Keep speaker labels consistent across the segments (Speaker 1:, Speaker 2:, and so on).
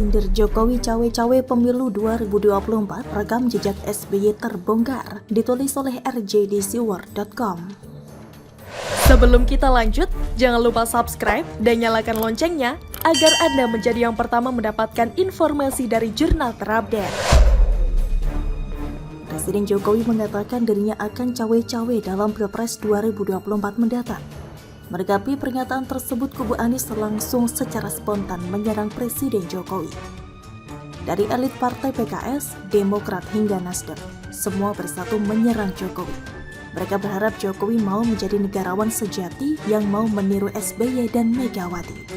Speaker 1: Sindir Jokowi cawe-cawe pemilu 2024, rekam jejak SBY terbongkar, ditulis oleh rjdcwar.com.
Speaker 2: Sebelum kita lanjut, jangan lupa subscribe dan nyalakan loncengnya agar Anda menjadi yang pertama mendapatkan informasi dari jurnal terupdate.
Speaker 1: Presiden Jokowi mengatakan dirinya akan cawe-cawe dalam Pilpres 2024 mendatang. Menanggapi pernyataan tersebut, kubu Anies langsung secara spontan menyerang Presiden Jokowi. Dari elit partai PKS, Demokrat hingga Nasdem, semua bersatu menyerang Jokowi. Mereka berharap Jokowi mau menjadi negarawan sejati yang mau meniru SBY dan Megawati.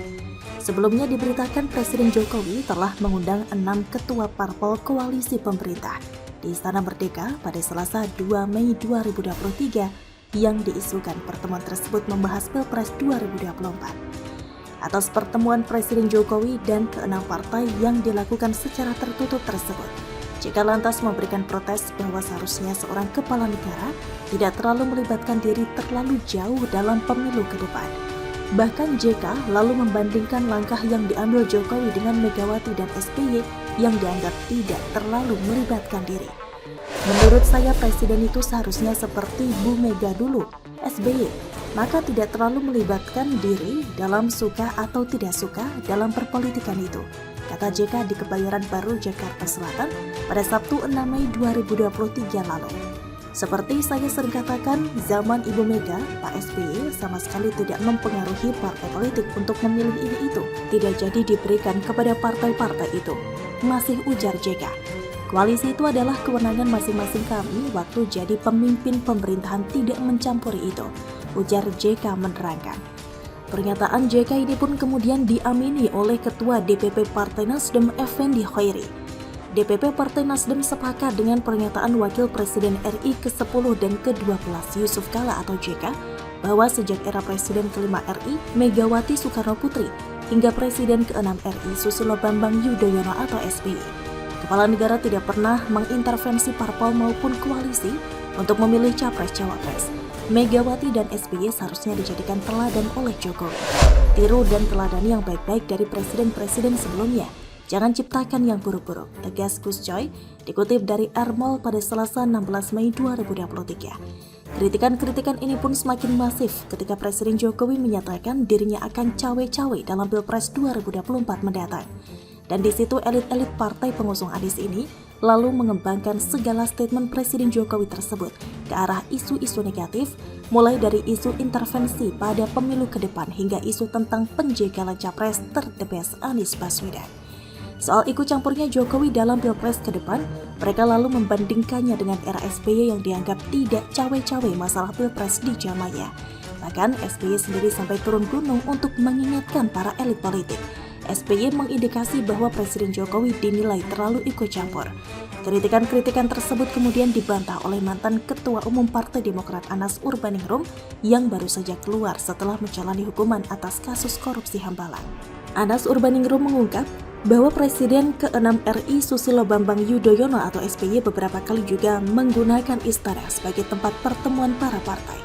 Speaker 1: Sebelumnya diberitakan Presiden Jokowi telah mengundang 6 ketua parpol koalisi pemerintah di Istana Merdeka pada Selasa 2 Mei 2023 yang diisukan pertemuan tersebut membahas Pilpres 2024. Atas pertemuan Presiden Jokowi dan ke-6 partai yang dilakukan secara tertutup tersebut, JK lantas memberikan protes bahwa seharusnya seorang kepala negara tidak terlalu melibatkan diri terlalu jauh dalam pemilu ke depan. Bahkan JK lalu membandingkan langkah yang diambil Jokowi dengan Megawati dan SBY yang dianggap tidak terlalu melibatkan diri. Menurut saya Presiden itu seharusnya seperti Bu Mega dulu, SBY, maka tidak terlalu melibatkan diri dalam suka atau tidak suka dalam perpolitikan itu, kata JK di Kebayoran Baru, Jakarta Selatan pada Sabtu 6 Mei 2023 lalu. Seperti saya sering katakan, zaman Ibu Mega, Pak SBY sama sekali tidak mempengaruhi partai politik untuk memilih ini itu, tidak jadi diberikan kepada partai-partai itu, masih ujar JK. Koalisi itu adalah kewenangan masing-masing kami waktu jadi pemimpin pemerintahan, tidak mencampuri itu, ujar JK menerangkan. Pernyataan JK ini pun kemudian diamini oleh Ketua DPP Partai Nasdem Effendi Khairi. DPP Partai Nasdem sepakat dengan pernyataan Wakil Presiden RI ke-10 dan ke-12 Yusuf Kala atau JK bahwa sejak era Presiden ke-5 RI Megawati Soekarno Putri hingga Presiden ke-6 RI Susilo Bambang Yudhoyono atau SBY, kepala negara tidak pernah mengintervensi parpol maupun koalisi untuk memilih capres-cawapres. Megawati dan SBY seharusnya dijadikan teladan oleh Jokowi. Tiru dan teladani yang baik-baik dari presiden-presiden sebelumnya. Jangan ciptakan yang buruk-buruk, tegas Gus Coy, dikutip dari Ermol pada Selasa 16 Mei 2023. Kritikan-kritikan ini pun semakin masif ketika Presiden Jokowi menyatakan dirinya akan cawe-cawe dalam Pilpres 2024 mendatang. Dan di situ elit-elit partai pengusung Anies ini lalu mengembangkan segala statement Presiden Jokowi tersebut ke arah isu-isu negatif, mulai dari isu intervensi pada pemilu ke depan hingga isu tentang penjagalan capres terdebes Anies Baswedan. Soal ikut campurnya Jokowi dalam Pilpres ke depan, mereka lalu membandingkannya dengan era SBY yang dianggap tidak cawe-cawe masalah Pilpres di zamannya. Bahkan SBY sendiri sampai turun gunung untuk mengingatkan para elit politik. SBY mengindikasi bahwa Presiden Jokowi dinilai terlalu ikut campur. Kritikan-kritikan tersebut kemudian dibantah oleh mantan Ketua Umum Partai Demokrat Anas Urbaningrum yang baru saja keluar setelah menjalani hukuman atas kasus korupsi Hambalang. Anas Urbaningrum mengungkap bahwa Presiden ke-6 RI Susilo Bambang Yudhoyono atau SBY beberapa kali juga menggunakan istana sebagai tempat pertemuan para partai.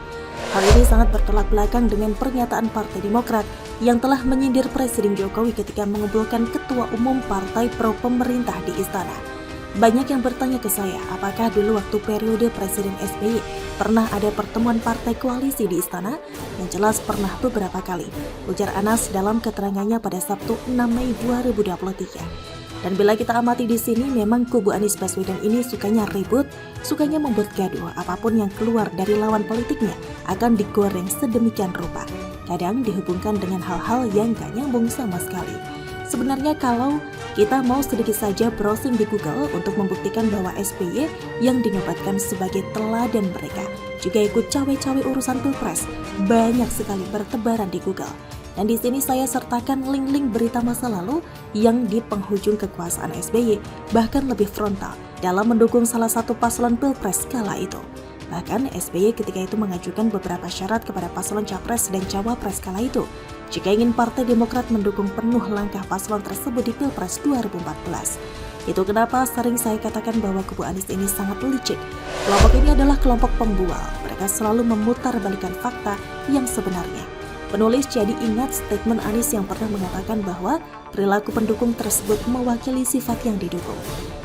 Speaker 1: Hal ini sangat bertolak belakang dengan pernyataan Partai Demokrat yang telah menyindir Presiden Jokowi ketika mengumpulkan Ketua Umum Partai Pro Pemerintah di Istana. Banyak yang bertanya ke saya, apakah dulu waktu periode Presiden SBY pernah ada pertemuan partai koalisi di Istana? Yang jelas pernah beberapa kali, ujar Anas dalam keterangannya pada Sabtu 6 Mei 2023. Dan bila kita amati di sini, memang kubu Anies Baswedan ini sukanya ribut, sukanya membuat gaduh. Apapun yang keluar dari lawan politiknya akan digoreng sedemikian rupa. Kadang dihubungkan dengan hal-hal yang gak nyambung sama sekali. Sebenarnya kalau kita mau sedikit saja browsing di Google untuk membuktikan bahwa SBY yang dinobatkan sebagai teladan mereka juga ikut cawe-cawe urusan Pilpres, banyak sekali bertebaran di Google. Dan di sini saya sertakan link-link berita masa lalu yang di penghujung kekuasaan SBY bahkan lebih frontal dalam mendukung salah satu paslon Pilpres kala itu. Bahkan SBY ketika itu mengajukan beberapa syarat kepada paslon Capres dan Cawapres kala itu jika ingin Partai Demokrat mendukung penuh langkah paslon tersebut di Pilpres 2014. Itu kenapa sering saya katakan bahwa kubu Anies ini sangat licik. Kelompok ini adalah kelompok pembual. Mereka selalu memutar balikan fakta yang sebenarnya. Penulis jadi ingat statement Anies yang pernah mengatakan bahwa perilaku pendukung tersebut mewakili sifat yang didukung.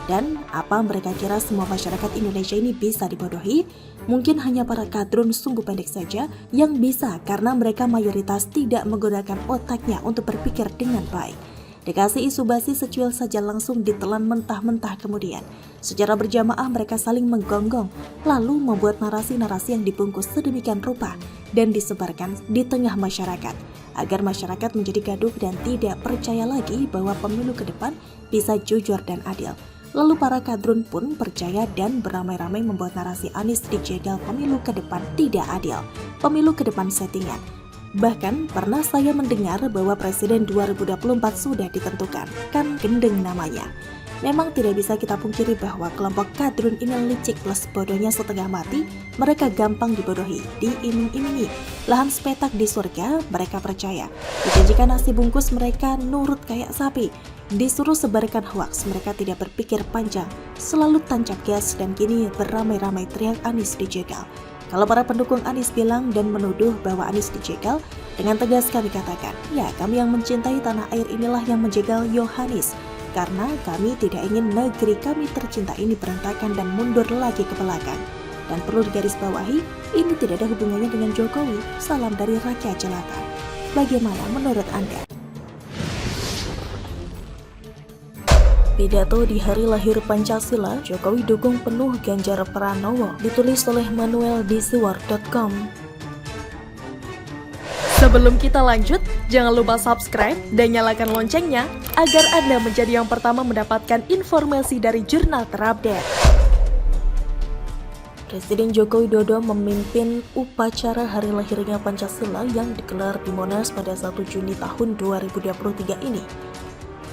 Speaker 1: Dan apa mereka kira semua masyarakat Indonesia ini bisa dibodohi? Mungkin hanya para kadrun sungguh pendek saja yang bisa karena mereka mayoritas tidak menggunakan otaknya untuk berpikir dengan baik. Dikasih isu basi secuil saja langsung ditelan mentah-mentah kemudian. Secara berjamaah mereka saling menggonggong, lalu membuat narasi-narasi yang dibungkus sedemikian rupa dan disebarkan di tengah masyarakat, agar masyarakat menjadi gaduh dan tidak percaya lagi bahwa pemilu ke depan bisa jujur dan adil. Lalu para kadrun pun percaya dan beramai-ramai membuat narasi Anies dijegal pemilu ke depan tidak adil, pemilu ke depan settingan. Bahkan pernah saya mendengar bahwa Presiden 2024 sudah ditentukan, kan gendeng namanya. Memang tidak bisa kita pungkiri bahwa kelompok kadrun ini licik plus bodohnya setengah mati, mereka gampang dibodohi, diiming-imingi. Lahan sepetak di surga, mereka percaya. Dijanjikan nasi bungkus, mereka nurut kayak sapi. Disuruh sebarkan hoaks, mereka tidak berpikir panjang, selalu tancap gas dan kini beramai-ramai teriak Anies dijegal. Kalau para pendukung Anies bilang dan menuduh bahwa Anies dijegal, dengan tegas kami katakan, ya kami yang mencintai tanah air inilah yang menjegal Yohanes. Karena kami tidak ingin negeri kami tercinta ini berantakan dan mundur lagi ke belakang. Dan perlu digarisbawahi, ini tidak ada hubungannya dengan Jokowi, salam dari rakyat jelata. Bagaimana menurut Anda? Pidato di hari lahir Pancasila, Jokowi dukung penuh Ganjar Pranowo, ditulis oleh Manuel di siwar.com.
Speaker 2: Sebelum kita lanjut, jangan lupa subscribe dan nyalakan loncengnya agar Anda menjadi yang pertama mendapatkan informasi dari jurnal terupdate.
Speaker 1: Presiden Joko Widodo memimpin upacara hari lahirnya Pancasila yang digelar di Monas pada 1 Juni tahun 2023 ini.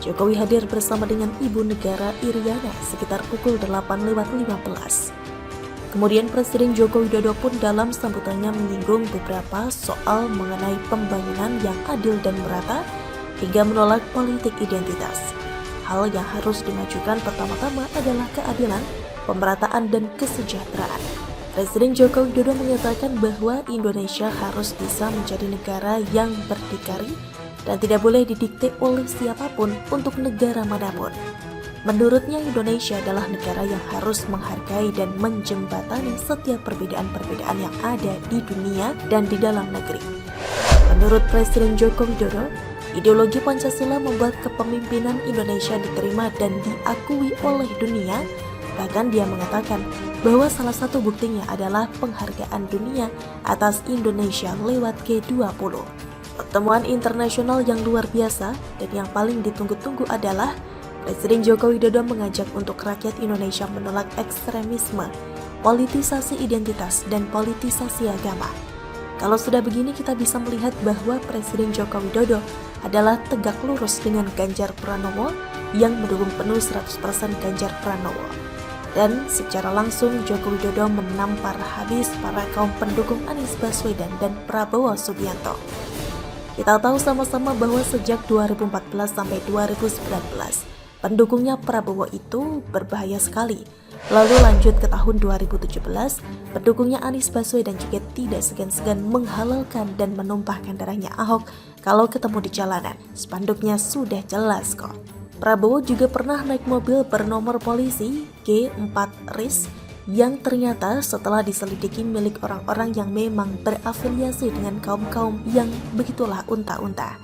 Speaker 1: Jokowi hadir bersama dengan Ibu Negara Iriana sekitar pukul 8:15. Kemudian Presiden Joko Widodo pun dalam sambutannya menyinggung beberapa soal mengenai pembangunan yang adil dan merata hingga menolak politik identitas. Hal yang harus dimajukan pertama-tama adalah keadilan, pemerataan, dan kesejahteraan. Presiden Joko Widodo mengatakan bahwa Indonesia harus bisa menjadi negara yang berdikari dan tidak boleh didikte oleh siapapun untuk negara manapun. Menurutnya Indonesia adalah negara yang harus menghargai dan menjembatani setiap perbedaan-perbedaan yang ada di dunia dan di dalam negeri. Menurut Presiden Joko Widodo, ideologi Pancasila membuat kepemimpinan Indonesia diterima dan diakui oleh dunia. Bahkan dia mengatakan bahwa salah satu buktinya adalah penghargaan dunia atas Indonesia lewat G20. Pertemuan internasional yang luar biasa dan yang paling ditunggu-tunggu adalah Presiden Joko Widodo mengajak untuk rakyat Indonesia menolak ekstremisme, politisasi identitas, dan politisasi agama. Kalau sudah begini kita bisa melihat bahwa Presiden Joko Widodo adalah tegak lurus dengan Ganjar Pranowo yang mendukung penuh 100% Ganjar Pranowo. Dan secara langsung Joko Widodo menampar habis para kaum pendukung Anies Baswedan dan Prabowo Subianto. Kita tahu sama-sama bahwa sejak 2014 sampai 2019, pendukungnya Prabowo itu berbahaya sekali. Lalu lanjut ke tahun 2017, pendukungnya Anies Baswedan juga tidak segan-segan menghalalkan dan menumpahkan darahnya Ahok kalau ketemu di jalanan. Spanduknya sudah jelas kok. Prabowo juga pernah naik mobil bernomor polisi G4 RIS yang ternyata setelah diselidiki milik orang-orang yang memang berafiliasi dengan kaum-kaum yang begitulah unta-unta.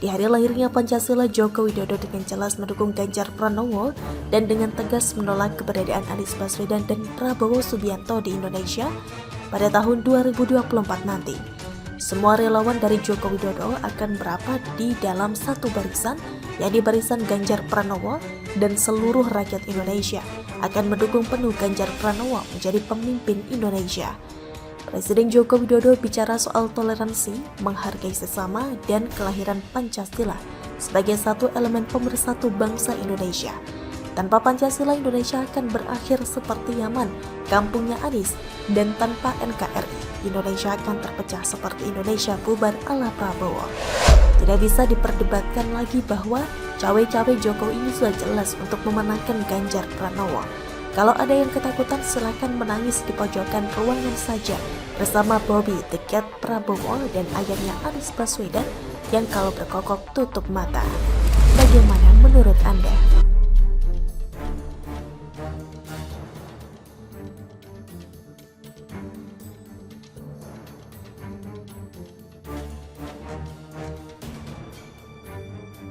Speaker 1: Di hari lahirnya Pancasila, Joko Widodo dengan jelas mendukung Ganjar Pranowo dan dengan tegas menolak keberadaan Anies Baswedan dan Prabowo Subianto di Indonesia pada tahun 2024 nanti. Semua relawan dari Joko Widodo akan berapat di dalam satu barisan, yakni barisan Ganjar Pranowo, dan seluruh rakyat Indonesia akan mendukung penuh Ganjar Pranowo menjadi pemimpin Indonesia. Presiden Joko Widodo bicara soal toleransi, menghargai sesama, dan kelahiran Pancasila sebagai satu elemen pemersatu bangsa Indonesia. Tanpa Pancasila, Indonesia akan berakhir seperti Yaman, kampungnya Anies, dan tanpa NKRI, Indonesia akan terpecah seperti Indonesia bubar ala Prabowo. Tidak bisa diperdebatkan lagi bahwa cawe-cawe Jokowi ini sudah jelas untuk memenangkan Ganjar Pranowo. Kalau ada yang ketakutan, silakan menangis di pojokan ruangan saja bersama Bobby dekat Prabowo dan ayahnya Anies Baswedan yang kalau berkokok tutup mata. Bagaimana menurut Anda?